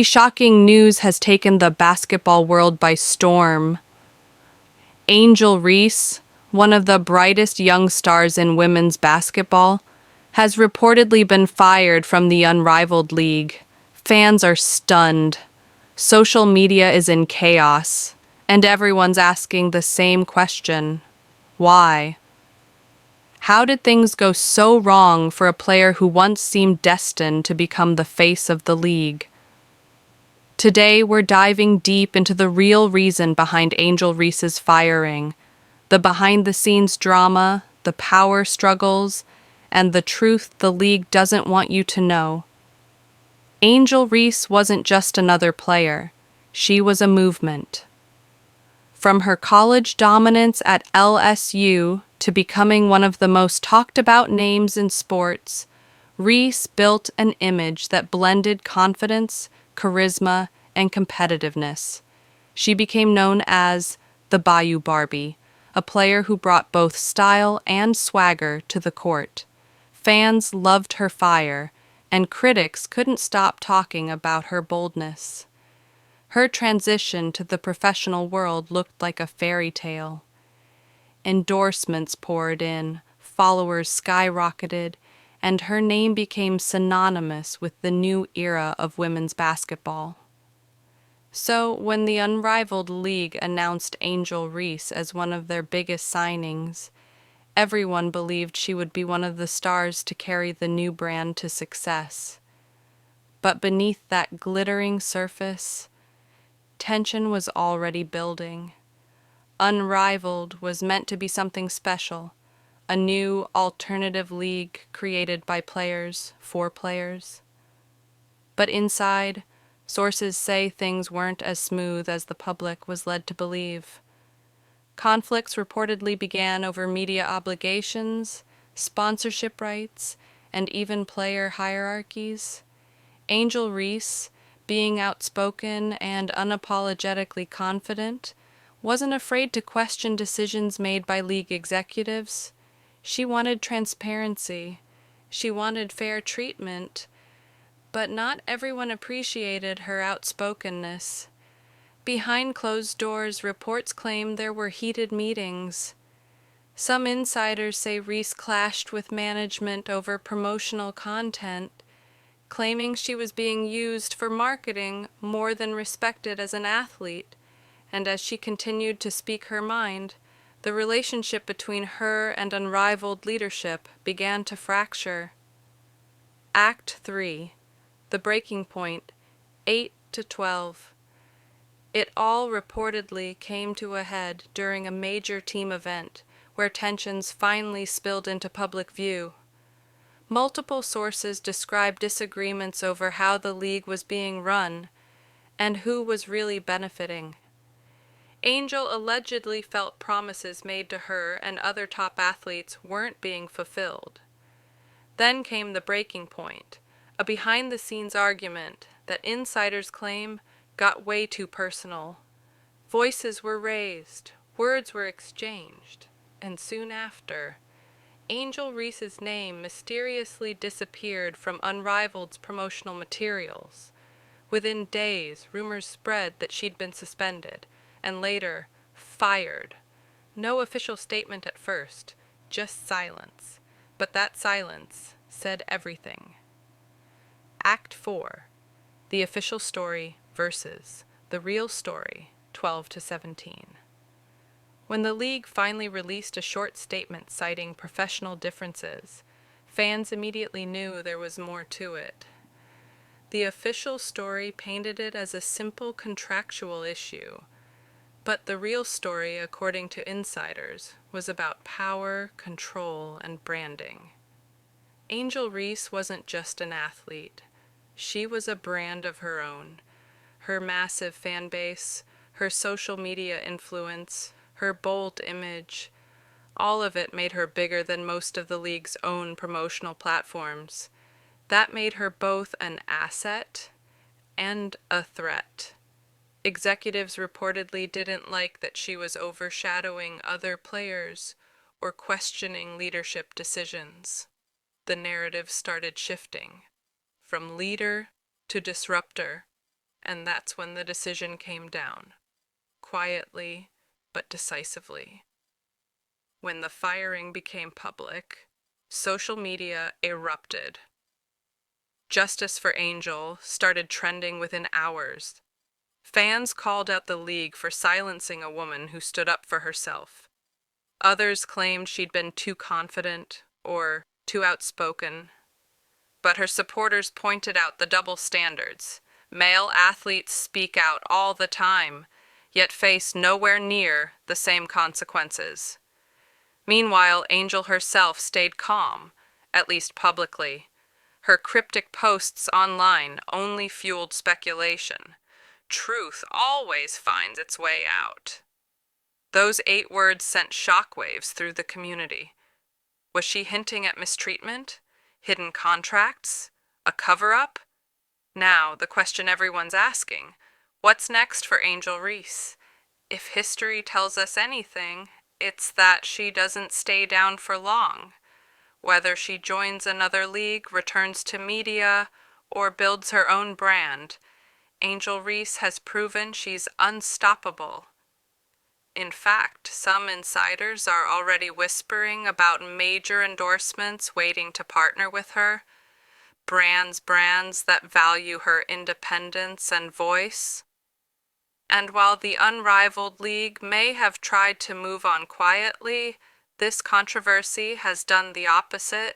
Shocking news has taken the basketball world by storm. Angel Reese, one of the brightest young stars in women's basketball, has reportedly been fired from the Unrivaled league. Fans are stunned. Social media is in chaos, and everyone's asking the same question. Why? How did things go so wrong for a player who once seemed destined to become the face of the league? Today, we're diving deep into the real reason behind Angel Reese's firing, the behind-the-scenes drama, the power struggles, and the truth the league doesn't want you to know. Angel Reese wasn't just another player. She was a movement. From her college dominance at LSU to becoming one of the most talked-about names in sports, Reese built an image that blended confidence, charisma, and competitiveness. She became known as the Bayou Barbie, a player who brought both style and swagger to the court. Fans loved her fire, and critics couldn't stop talking about her boldness. Her transition to the professional world looked like a fairy tale. Endorsements poured in, followers skyrocketed, and her name became synonymous with the new era of women's basketball. So, when the Unrivaled League announced Angel Reese as one of their biggest signings, everyone believed she would be one of the stars to carry the new brand to success. But beneath that glittering surface, tension was already building. Unrivaled was meant to be something special, a new alternative league created by players for players. But inside, sources say things weren't as smooth as the public was led to believe. Conflicts reportedly began over media obligations, sponsorship rights, and even player hierarchies. Angel Reese, being outspoken and unapologetically confident, wasn't afraid to question decisions made by league executives. She wanted transparency. She wanted fair treatment. But not everyone appreciated her outspokenness. Behind closed doors, reports claim there were heated meetings. Some insiders say Reese clashed with management over promotional content, claiming she was being used for marketing more than respected as an athlete. And as she continued to speak her mind, the relationship between her and Unrivaled leadership began to fracture. Act 3. The breaking point, 8-12. It all reportedly came to a head during a major team event where tensions finally spilled into public view. Multiple sources describe disagreements over how the league was being run and who was really benefiting. Angel allegedly felt promises made to her and other top athletes weren't being fulfilled. Then came the breaking point, a behind-the-scenes argument that insiders claim got way too personal. Voices were raised, words were exchanged, and soon after, Angel Reese's name mysteriously disappeared from Unrivaled's promotional materials. Within days, rumors spread that she'd been suspended, and later, fired. No official statement at first, just silence. But that silence said everything. Act 4. The official story versus the real story, 12-17. When the league finally released a short statement citing professional differences, fans immediately knew there was more to it. The official story painted it as a simple contractual issue, but the real story, according to insiders, was about power, control, and branding. Angel Reese wasn't just an athlete. She was a brand of her own. Her massive fan base, her social media influence, her bold image, all of it made her bigger than most of the league's own promotional platforms. That made her both an asset and a threat. Executives reportedly didn't like that she was overshadowing other players or questioning leadership decisions. The narrative started shifting from leader to disruptor. And that's when the decision came down, quietly but decisively. When the firing became public, social media erupted. Justice for Angel started trending within hours. Fans called out the league for silencing a woman who stood up for herself. Others claimed she'd been too confident or too outspoken. But her supporters pointed out the double standards. Male athletes speak out all the time, yet face nowhere near the same consequences. Meanwhile, Angel herself stayed calm, at least publicly. Her cryptic posts online only fueled speculation. Truth always finds its way out. Those 8 words sent shockwaves through the community. Was she hinting at mistreatment? Hidden contracts? A cover-up? Now, the question everyone's asking, what's next for Angel Reese? If history tells us anything, it's that she doesn't stay down for long. Whether she joins another league, returns to media, or builds her own brand, Angel Reese has proven she's unstoppable. In fact, some insiders are already whispering about major endorsements waiting to partner with her, brands that value her independence and voice. And while the Unrivaled League may have tried to move on quietly, this controversy has done the opposite.